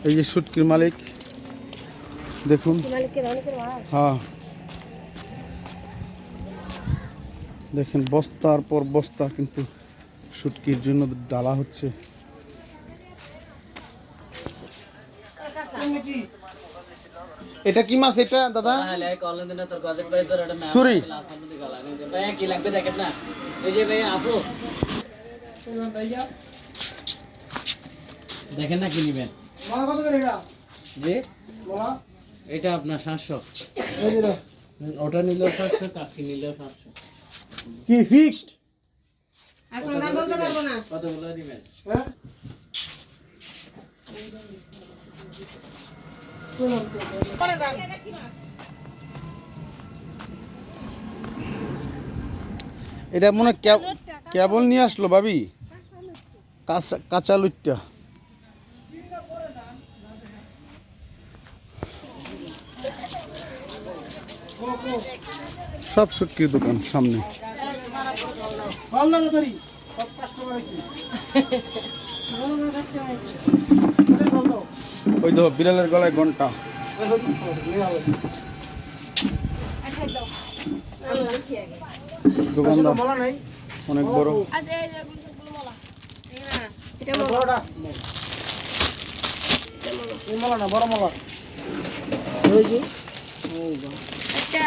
এই যে শুটকির মালিক দেখুন। হ্যাঁ দেখেন বস্তার পর বস্তা কিন্তু শুটকির জন্য ডালা হচ্ছে। এটা কি মাছ এটা দাদা? সুরি। দেখেন না কি নিবেন এটা আপনার 700, ওটা নিলেও 700, কাজকে নিলেও 700। কি ফিক্সড? কতগুলো দিবেন? এটা মনে কেবল নিয়ে আসলো ভাবি, কাঁচা লুটটা। সব শুটকির দোকান সামনে। ওই দেখো বিড়ালের গলায় ঘন্টা। দোকানদার অনেক বড়। আচ্ছা